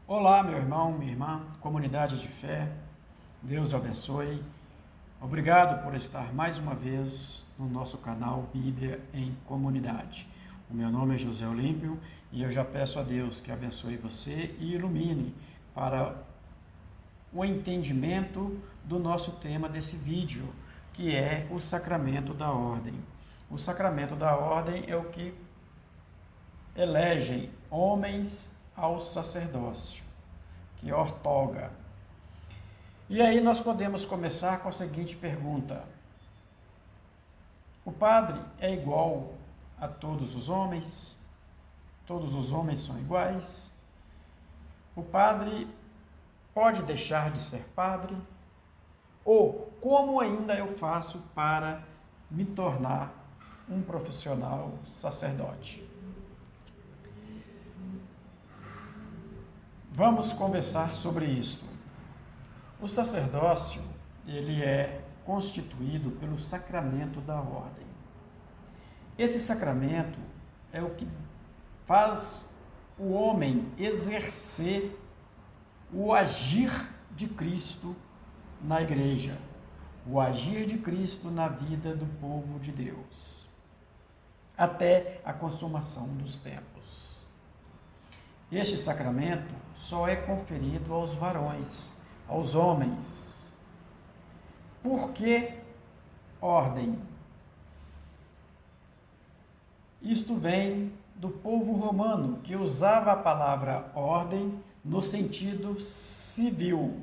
Olá, meu irmão, minha irmã, comunidade de fé, Deus o abençoe. Obrigado por estar mais uma vez no nosso canal Bíblia em Comunidade. O meu nome é José Olímpio e eu já peço a Deus que abençoe você e ilumine para o entendimento do nosso tema desse vídeo, que é o sacramento da ordem. O sacramento da ordem é o que elegem homens ao sacerdócio, que ortoga. E aí nós podemos começar com a seguinte pergunta: o padre é igual a todos os homens? Todos os homens são iguais? O padre pode deixar de ser padre? Ou como ainda eu faço para me tornar um profissional sacerdote? Vamos conversar sobre isto. O sacerdócio, ele é constituído pelo sacramento da ordem. Esse sacramento é o que faz o homem exercer o agir de Cristo na igreja, o agir de Cristo na vida do povo de Deus, até a consumação dos tempos. Este sacramento só é conferido aos varões, aos homens. Por que ordem? Isto vem do povo romano, que usava a palavra ordem no sentido civil.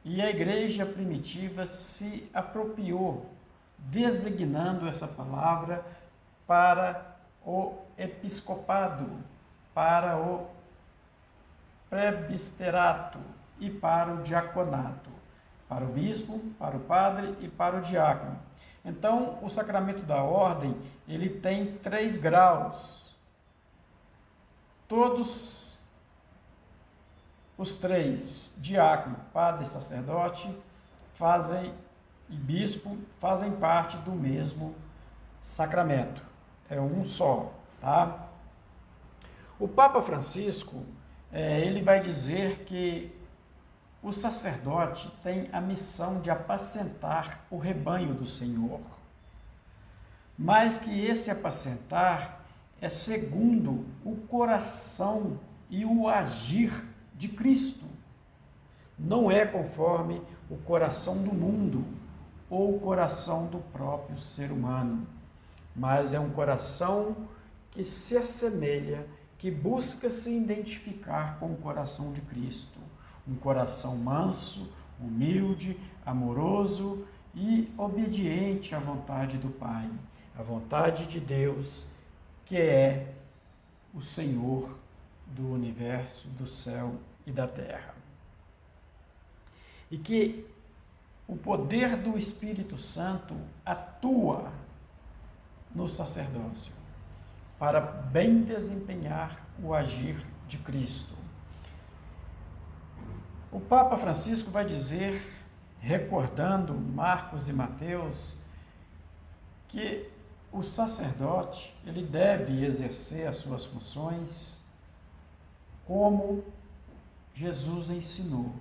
E a igreja primitiva se apropriou, designando essa palavra para o episcopado, para o presbiterato e para o diaconato, para o bispo, para o padre e para o diácono. Então, o sacramento da ordem, ele tem 3 graus. Todos os 3, diácono, padre e sacerdote, e bispo, fazem parte do mesmo sacramento. É um só, tá? O Papa Francisco, ele vai dizer que o sacerdote tem a missão de apacentar o rebanho do Senhor, mas que esse apacentar é segundo o coração e o agir de Cristo. Não é conforme o coração do mundo ou o coração do próprio ser humano, mas é um coração que se assemelha, que busca se identificar com o coração de Cristo. Um coração manso, humilde, amoroso e obediente à vontade do Pai, à vontade de Deus, que é o Senhor do universo, do céu e da terra. E que o poder do Espírito Santo atua no sacerdócio para bem desempenhar o agir de Cristo. O Papa Francisco vai dizer, recordando Marcos e Mateus, que o sacerdote, ele deve exercer as suas funções como Jesus ensinou.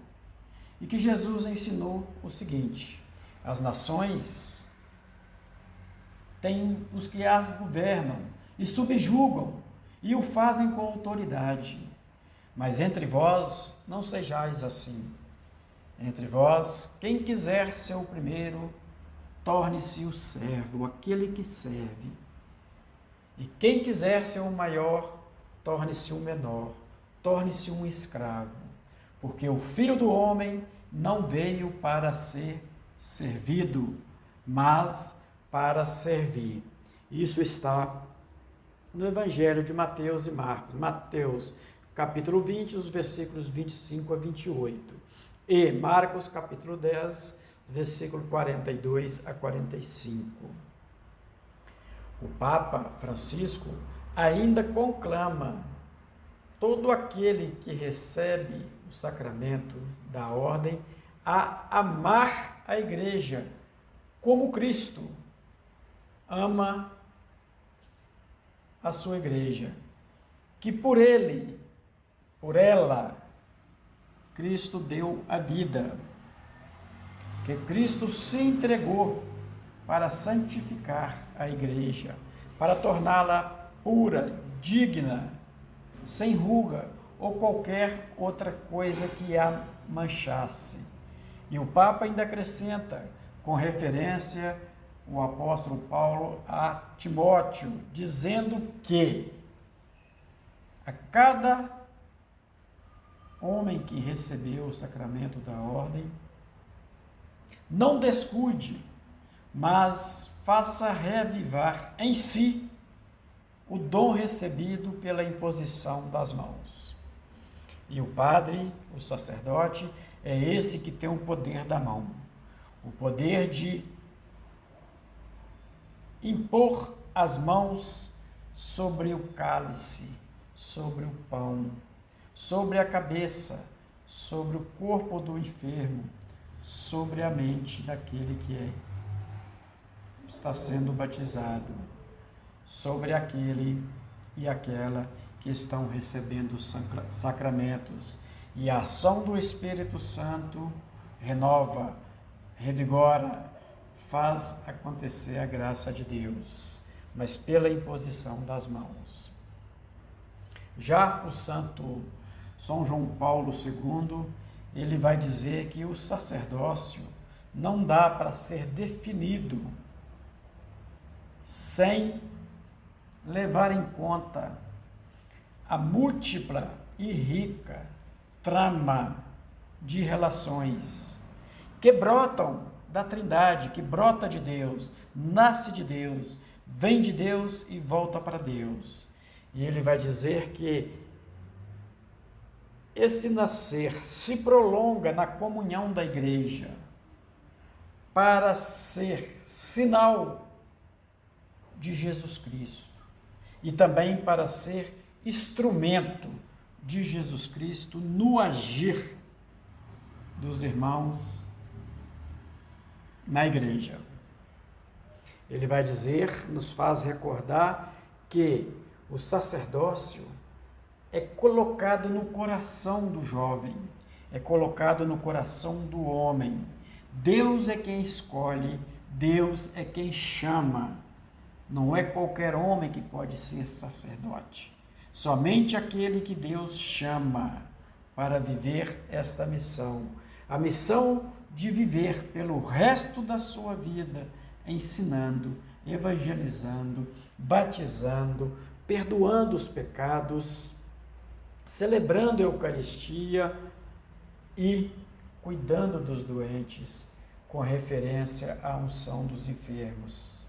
E que Jesus ensinou o seguinte: as nações têm os que as governam e subjugam e o fazem com autoridade. Mas entre vós não sejais assim. Entre vós, quem quiser ser o primeiro, torne-se o servo, aquele que serve. E quem quiser ser o maior, torne-se o menor, torne-se um escravo. Porque o Filho do Homem não veio para ser servido, mas para servir. Isso está no Evangelho de Mateus e Marcos. Mateus, capítulo 20, os versículos 25 a 28. E Marcos, capítulo 10, versículo 42 a 45. O Papa Francisco ainda conclama todo aquele que recebe o sacramento da ordem a amar a igreja como Cristo ama a sua igreja, que por ele por ela, Cristo deu a vida, que Cristo se entregou para santificar a igreja, para torná-la pura, digna, sem ruga ou qualquer outra coisa que a manchasse. E o Papa ainda acrescenta, com referência o apóstolo Paulo a Timóteo, dizendo que a cada homem que recebeu o sacramento da ordem, não descuide, mas faça reavivar em si o dom recebido pela imposição das mãos. E o padre, o sacerdote, é esse que tem o poder da mão, o poder de impor as mãos sobre o cálice, sobre o pão, sobre a cabeça, sobre o corpo do enfermo, sobre a mente daquele que está sendo batizado, sobre aquele e aquela que estão recebendo os sacramentos. E a ação do Espírito Santo renova, revigora, faz acontecer a graça de Deus, mas pela imposição das mãos. Já o santo São João Paulo II, ele vai dizer que o sacerdócio não dá para ser definido sem levar em conta a múltipla e rica trama de relações que brotam da Trindade, que brota de Deus, nasce de Deus, vem de Deus e volta para Deus. E ele vai dizer que esse nascer se prolonga na comunhão da igreja para ser sinal de Jesus Cristo e também para ser instrumento de Jesus Cristo no agir dos irmãos na igreja. Ele vai dizer, nos faz recordar que o sacerdócio é colocado no coração do jovem, é colocado no coração do homem. Deus é quem escolhe, Deus é quem chama. Não é qualquer homem que pode ser sacerdote. Somente aquele que Deus chama para viver esta missão. A missão de viver pelo resto da sua vida, ensinando, evangelizando, batizando, perdoando os pecados, celebrando a Eucaristia e cuidando dos doentes, com referência à unção dos enfermos.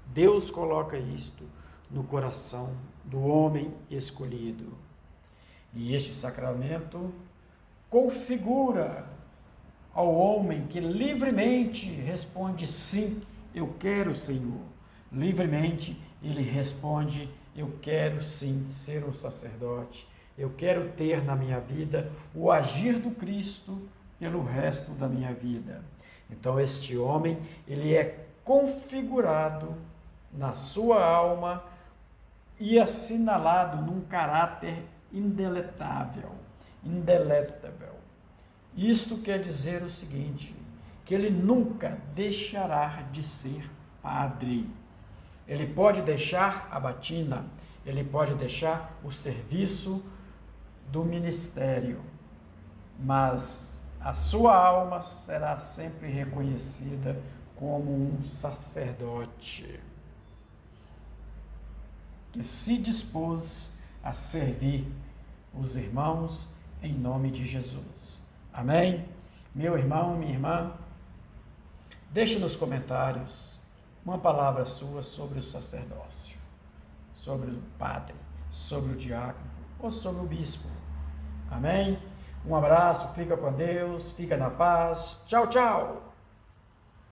Deus coloca isto no coração do homem escolhido. E este sacramento configura ao homem que livremente responde sim, eu quero, Senhor. Livremente ele responde, eu quero sim ser um sacerdote. Eu quero ter na minha vida o agir do Cristo pelo resto da minha vida. Então este homem, ele é configurado na sua alma e assinalado num caráter indeletável. Isto quer dizer o seguinte, que ele nunca deixará de ser padre. Ele pode deixar a batina, ele pode deixar o serviço do ministério, mas a sua alma será sempre reconhecida como um sacerdote que se dispôs a servir os irmãos em nome de Jesus. Amém? Meu irmão, minha irmã, deixe nos comentários uma palavra sua sobre o sacerdócio, sobre o padre, sobre o diácono ou sobre o bispo. Amém? Um abraço, fica com Deus, fica na paz. Tchau, tchau!